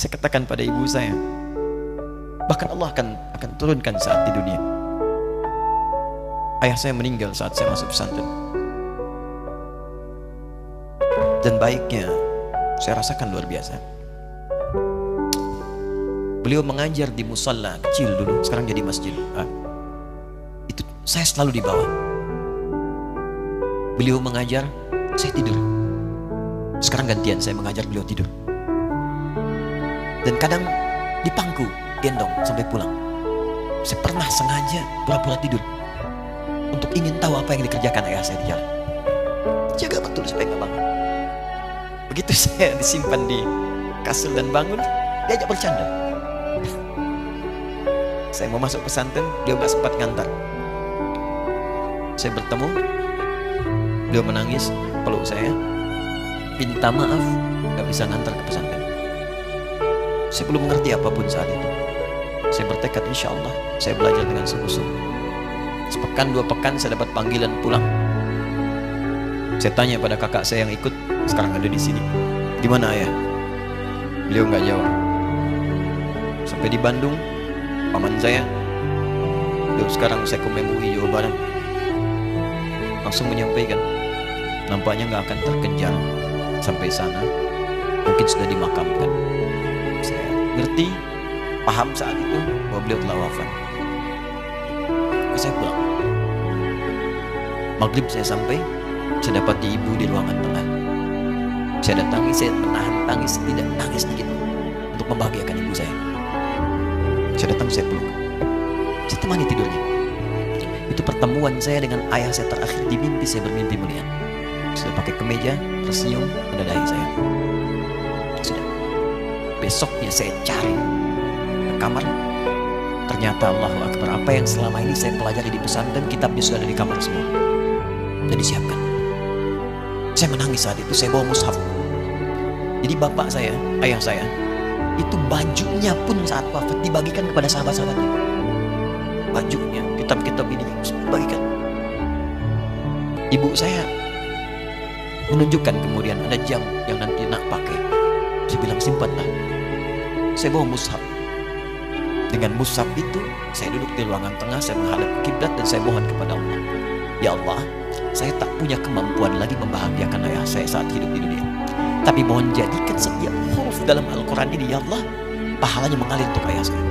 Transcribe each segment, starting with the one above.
Saya katakan pada ibu saya, bahkan Allah akan turunkan saat di dunia. Ayah saya meninggal saat saya masuk pesantren. Dan baiknya saya rasakan luar biasa. Beliau mengajar di musalla kecil dulu, sekarang jadi masjid. Itu saya selalu di bawah. Beliau mengajar, saya tidur. Sekarang gantian saya mengajar, beliau tidur. Dan kadang di pangku, gendong sampai pulang. Saya pernah sengaja pura-pura tidur untuk ingin tahu apa yang dikerjakan ayah saya di jalan. Jaga betul supaya nggak bangun. Begitu saya disimpan di kasur dan bangun, diajak bercanda. Saya mau masuk pesantren, dia nggak sempat ngantar. Saya bertemu, dia menangis, peluk saya, minta maaf, nggak bisa ngantar ke pesantren. Saya belum mengerti apapun saat itu. Saya bertekad, insya Allah saya belajar dengan sungguh-sungguh. Sepekan 2 pekan saya dapat panggilan pulang. Saya tanya pada kakak saya yang ikut, sekarang ada di sini. Di mana ayah? Beliau nggak jawab. Sampai di Bandung, paman saya, beliau sekarang saya ke MUI Jawa Barat, langsung menyampaikan, nampaknya nggak akan terkejar sampai sana, mungkin sudah dimakamkan. Saya ngerti, paham saat itu bahwa beliau telah wafat. Saya pulang. Maghrib saya sampai, saya dapati ibu di ruangan tengah. Saya datangi, saya menahan tangis, tidak nangis sedikit untuk membahagiakan ibu saya. Saya datang, saya peluk, saya temani tidurnya. Itu pertemuan saya dengan ayah saya terakhir di mimpi. Saya bermimpi melihat sudah pakai kemeja, tersenyum, mendadahi saya. Sudah. Besoknya saya cari ke kamar. Ternyata Allahu Akbar, apa yang selama ini saya pelajari di pesantren, kitabnya sudah ada di kamar semua dan disiapkan. Saya menangis saat itu. Saya bawa mushaf. Jadi bapak saya, ayah saya, itu bajunya pun saat wafat dibagikan kepada sahabat-sahabatnya. Bajunya, kitab-kitab ini dibagikan. Ibu saya menunjukkan kemudian ada jam yang nanti nak pakai. Saya bilang, simpanlah. Saya bawa mushaf. Dengan mushaf itu, saya duduk di ruangan tengah, saya menghadap kiblat dan saya mohon kepada Allah. Ya Allah, saya tak punya kemampuan lagi membahagiakan ayah saya saat hidup di dunia. Tapi mohon jadikan setiap huruf dalam Al-Quran ini, ya Allah, pahalanya mengalir untuk ayah saya.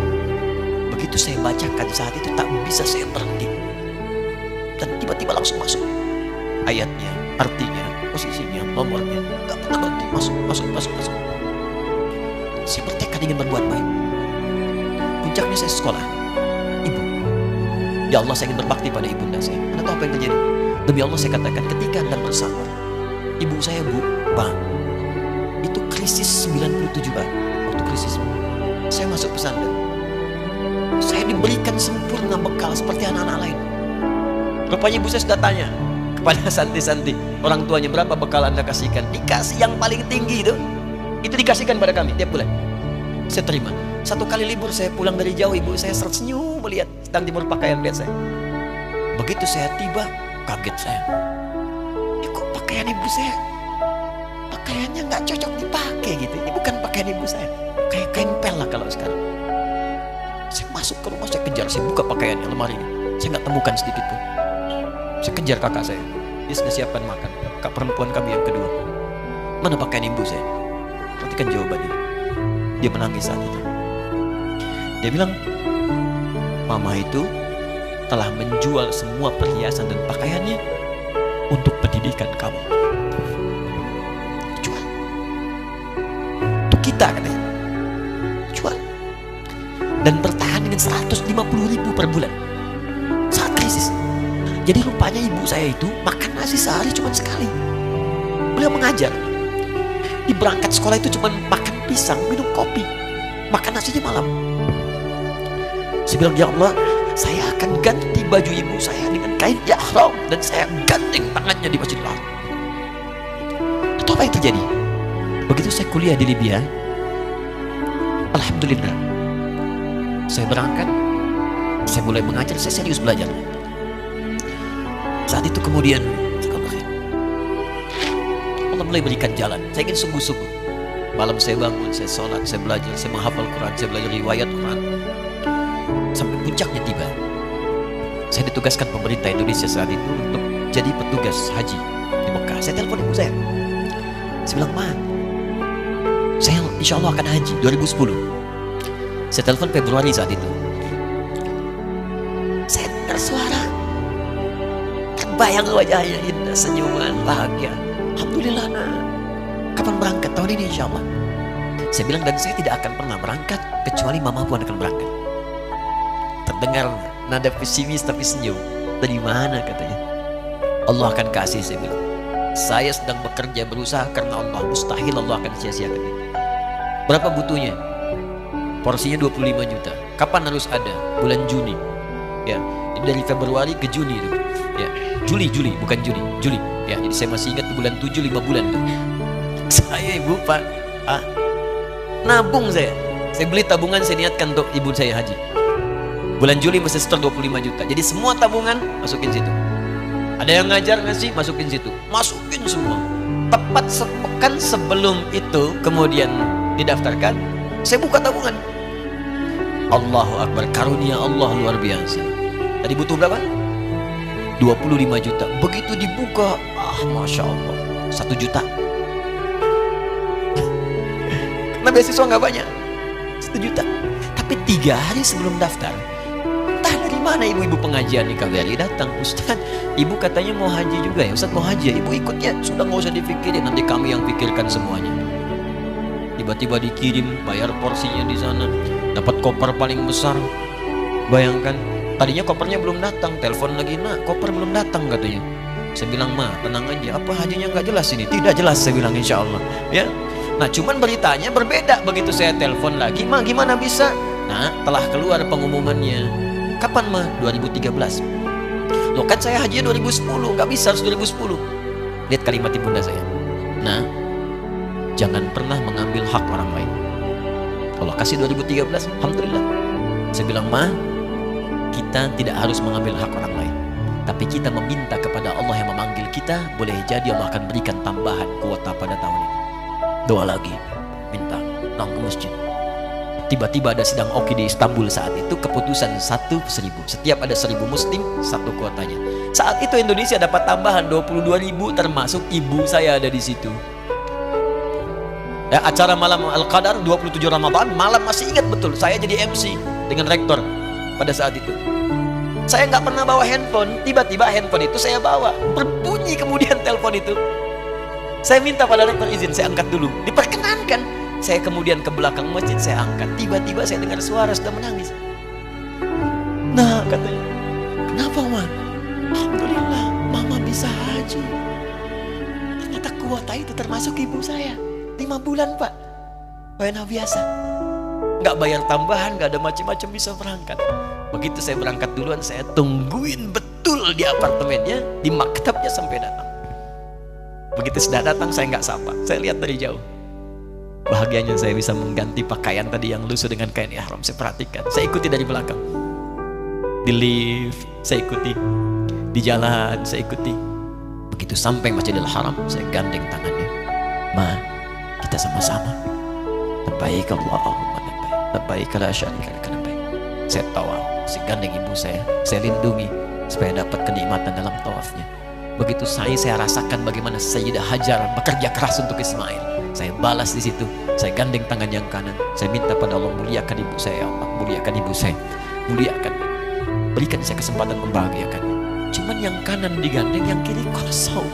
Begitu saya bacakan saat itu, tak bisa saya berhenti. Dan tiba-tiba langsung masuk ayatnya, artinya, posisinya, nomornya, gak pernah berhenti. Masuk. Saya bertekad ingin berbuat baik. Puncaknya saya sekolah. Ibu, ya Allah, saya ingin berbakti pada ibunda saya. Anda tahu apa yang terjadi? Demi Allah saya katakan, ketika Anda bersama ibu saya, Bu, Pak, itu krisis 97, Pak. Waktu krisis saya masuk pesantren, saya diberikan sempurna bekal seperti anak-anak lain. Rupanya ibu saya sudah tanya kepada santi-santi, orang tuanya, berapa bekal Anda kasihkan? Dikasih yang paling tinggi itu dikasihkan pada kami tiap bulan. Saya terima. Satu kali libur saya pulang dari jauh, ibu saya tersenyum melihat sedang timur pakaian lihat saya. Begitu saya tiba, kaget saya. Kok pakaian ibu saya, pakaiannya nggak cocok dipakai gitu. Ini bukan pakaian ibu saya, kayak kain pel lah kalau sekarang. Saya masuk ke rumah, saya kejar, saya buka pakaiannya, lemari ini. Saya nggak temukan sedikit pun. Saya kejar kakak saya, dia sudah siapkan makan. Kak perempuan kami yang kedua, mana pakaian ibu saya? Perhatikan jawabannya. Dia menangis saat itu. Dia bilang, mama itu telah menjual semua perhiasan dan pakaiannya untuk pendidikan kamu. Jual. Untuk kita katanya. Jual. Dan bertahan dengan 150.000 per bulan saat krisis. Jadi rupanya ibu saya itu makan nasi sehari cuma sekali. Beliau mengajar. Di berangkat sekolah itu cuma makan pisang, minum kopi, makan nasinya malam. Saya bilang, ya Allah, saya akan ganti baju ibu saya dengan kain ihram dan saya gandeng tangannya di Masjidil Haram. Itu apa yang terjadi? Begitu saya kuliah di Libya, alhamdulillah, saya berangkat, saya mulai mengajar, saya serius belajar. Saat itu kemudian Allah mulai berikan jalan. Saya ingin sungguh-sungguh Malam saya bangun, saya sholat, saya belajar, saya menghafal Quran, saya belajar riwayat Quran. Sampai puncaknya tiba. Saya ditugaskan pemerintah Indonesia saat itu untuk jadi petugas haji di Mekah. Saya telepon ibu saya. Saya bilang, "Ma, saya insya Allah akan haji 2010. Saya telepon Februari saat itu. Saya dengar suara, terbayang wajahnya indah, senyuman, bahagia. Alhamdulillah, nak. Kapan berangkat? Tahun ini insya Allah. Saya bilang, dan saya tidak akan pernah berangkat kecuali mama pun akan berangkat. Terdengar nada pesimis tapi senyum. Dari mana katanya? Allah akan kasih, saya bilang. Saya sedang bekerja berusaha karena Allah. Mustahil Allah akan sia-siakan itu. Berapa butuhnya? Porsinya 25 juta. Kapan harus ada? Bulan Juni. Ya, ini dari Februari ke Juni itu. Ya, Juli bukan Juni, Juli. Ya, jadi saya masih ingat bulan 7 5 bulan tuh. Saya ibu pak, nabung saya beli tabungan, saya niatkan untuk ibu saya haji. Bulan Juli mesti setor 25 juta. Jadi semua tabungan masukin situ. Ada yang ngajar ngasih, masukin situ, masukin semua. Tepat sepekan sebelum itu kemudian didaftarkan, saya buka tabungan. Allahu Akbar, karunia Allah luar biasa. Tadi butuh berapa? 25 juta. Begitu dibuka, Masya Allah, 1 juta. Karena beasiswa nggak banyak, 1 juta. Tapi 3 hari sebelum daftar, entah dari mana ibu-ibu pengajian di KBRI datang. Ustaz, ibu katanya mau haji juga ya? Ustaz mau haji ya? Ibu ikut ya? Sudah nggak usah dipikirin, nanti kami yang pikirkan semuanya. Tiba-tiba dikirim, bayar porsinya di sana, dapat koper paling besar. Bayangkan, tadinya kopernya belum datang, telepon lagi, nak koper belum datang katanya. Saya bilang, ma tenang aja, apa hajinya nggak jelas ini? Tidak jelas, saya bilang, insya Allah. Ya. Nah cuman beritanya berbeda. Begitu saya telepon lagi, ma gimana bisa? Nah telah keluar pengumumannya. Kapan ma? 2013. Loh kan saya haji 2010, nggak bisa, harus 2010. Lihat kalimat ibunda saya. Nah, jangan pernah mengambil hak orang lain. Allah kasih 2013, alhamdulillah. Saya bilang, ma, kita tidak harus mengambil hak orang lain, tapi kita meminta kepada Allah yang memanggil kita. Boleh jadi Allah akan berikan tambahan kuota pada tahun ini. Doa lagi, minta, nong ke masjid. Tiba-tiba ada sidang oki di Istanbul saat itu, keputusan 1/1000. Setiap ada 1000 muslim, 1 kuotanya. Saat itu Indonesia dapat tambahan 22.000, termasuk ibu saya ada di situ. Ya, acara malam Al-Qadar 27 Ramadan, malam masih ingat betul, saya jadi MC dengan rektor pada saat itu. Saya nggak pernah bawa handphone, tiba-tiba handphone itu saya bawa. Berbunyi kemudian telepon itu. Saya minta pada rektor izin, saya angkat dulu. Diperkenankan. Saya kemudian ke belakang masjid, saya angkat. Tiba-tiba saya dengar suara sudah menangis. Nah, katanya, kenapa ma? Alhamdulillah, mama bisa haji. Ternyata kuota itu termasuk ibu saya. 5 bulan pak, wena biasa. Nggak bayar tambahan, nggak ada macam-macam, bisa berangkat. Begitu saya berangkat duluan, saya tungguin betul di apartemennya, di maktabnya sampai datang. Begitu sudah datang, saya nggak sapa, saya lihat dari jauh. Bahagianya saya bisa mengganti pakaian tadi yang lusuh dengan kain ihram. Saya perhatikan, saya ikuti dari belakang. Di lift, saya ikuti. Di jalan, saya ikuti. Begitu sampai Masjidil Haram, saya gandeng tangannya. Ma, kita sama-sama. Labbaik Allahumma labbaik. Labbaik la syarika lak labbaik. Saya tawaf, saya gandeng ibu saya lindungi supaya dapat kenikmatan dalam tawafnya. Begitu saya rasakan bagaimana Sayyidah Hajar bekerja keras untuk Ismail. Saya balas di situ, saya gandeng tangan yang kanan. Saya minta pada Allah, muliakan ibu saya, ya Allah, muliakan ibu saya, muliakan, berikan saya kesempatan membahagiakan. Cuman yang kanan digandeng, yang kiri kosong,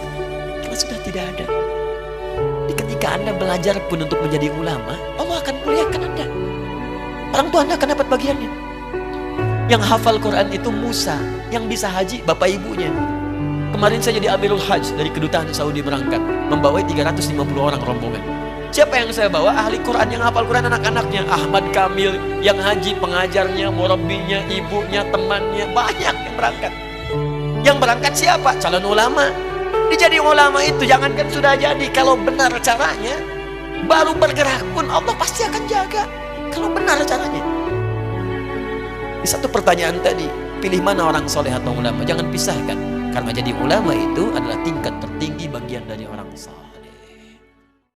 karena sudah tidak ada. Ketika Anda belajar pun untuk menjadi ulama, Allah akan muliakan Anda. Orang tua Anda akan dapat bagiannya. Yang hafal Quran itu Musa, yang bisa haji bapak ibunya. Kemarin saya jadi Amirul Hajj dari kedutaan Saudi berangkat, membawa 350 orang rombongan. Siapa yang saya bawa? Ahli Quran yang hafal Quran, anak-anaknya. Ahmad Kamil yang haji, pengajarnya, murabbinya, ibunya, temannya, banyak yang berangkat. Yang berangkat siapa? Calon ulama. Dia jadi ulama itu, jangankan sudah jadi, kalau benar caranya, baru bergerak pun Allah pasti akan jaga. Kalau benar caranya. Di satu pertanyaan tadi, pilih mana orang soleh atau ulama? Jangan pisahkan. Karena jadi ulama itu adalah tingkat tertinggi bagian dari orang saleh.